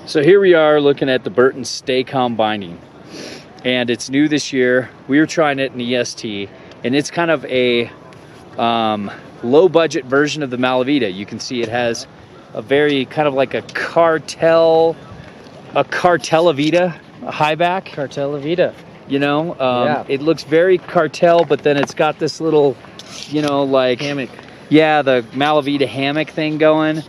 So here we are looking at the Burton Stay Calm binding, and it's new this year. We were trying it in EST, and it's kind of a low budget version of the Malavita. You can see it has a very kind of like a Cartelavita, a high back. Cartelavita. You know, Yeah. It looks very cartel, but then it's got this little, you know, like Hammock. Yeah, the Malavita hammock thing going.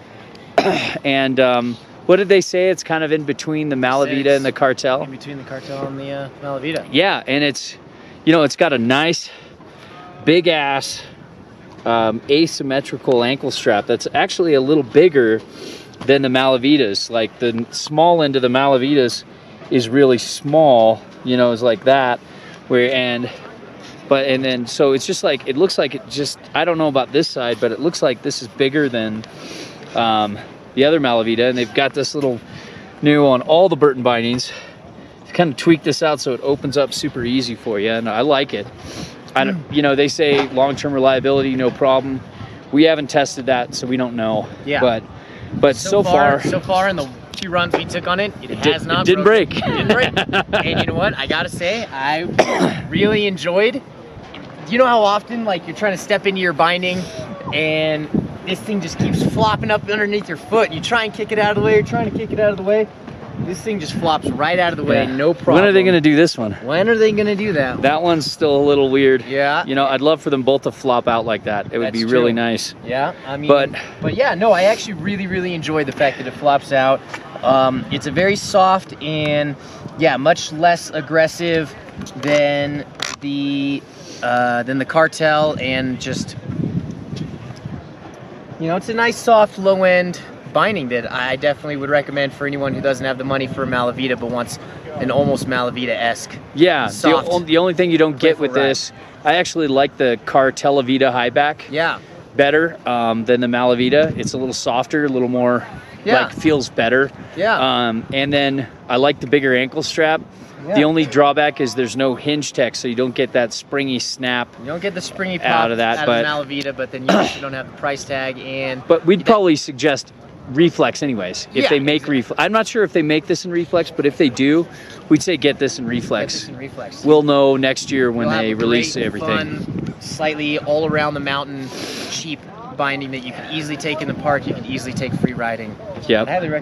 And what did they say? It's kind of in between the Malavita and the Cartel. In between the Cartel and the Malavita. Yeah, and it's, you know, it's got a nice big ass asymmetrical ankle strap that's actually a little bigger than the Malavitas. Like the small end of the Malavitas is really small, you know, it's like that. So it's just like, it looks like it just, I don't know about this side, but it looks like this is bigger than the other Malavita, and they've got this little new on all the Burton bindings. Kind of tweak this out so it opens up super easy for you, and I like it. You know, they say long-term reliability, no problem. We haven't tested that, so we don't know. Yeah. But so far in the 2 runs we took on it, it didn't break. It didn't break. And you know what? I gotta say, I really enjoyed. You know how often, like, you're trying to step into your binding and this thing just keeps flopping up underneath your foot. You try and kick it out of the way. You're trying to kick it out of the way. This thing just flops right out of the way, no problem. When are they going to do this one? When are they going to do that? That one's still a little weird. Yeah. You know, I'd love for them both to flop out like that. It would be really nice. Yeah, I mean, but yeah, no, I actually really enjoy the fact that it flops out. It's a very soft and, yeah, much less aggressive than the Cartel, and just, you know, it's a nice soft low end binding that I definitely would recommend for anyone who doesn't have the money for a Malavita but wants an almost Malavita-esque. Yeah, soft, the only thing you don't get with this, I actually like the Cartelavita high back. Yeah. Better than the Malavita. It's a little softer, a little more, like, feels better. Yeah. And then I like the bigger ankle strap. Yeah. The only drawback is there's no hinge tech, so you don't get that springy snap. You don't get the springy pop out of that, out of the Malavita, but then you also don't have the price tag. But we'd probably suggest Reflex anyways. If they make Reflex, I'm not sure if they make this in Reflex, but if they do, we'd say get this in Reflex. Get this in Reflex. We'll know next year when they release great, everything. Fun, slightly all around the mountain, cheap binding that you can easily take in the park. You can easily take free riding. Yeah. I highly recommend.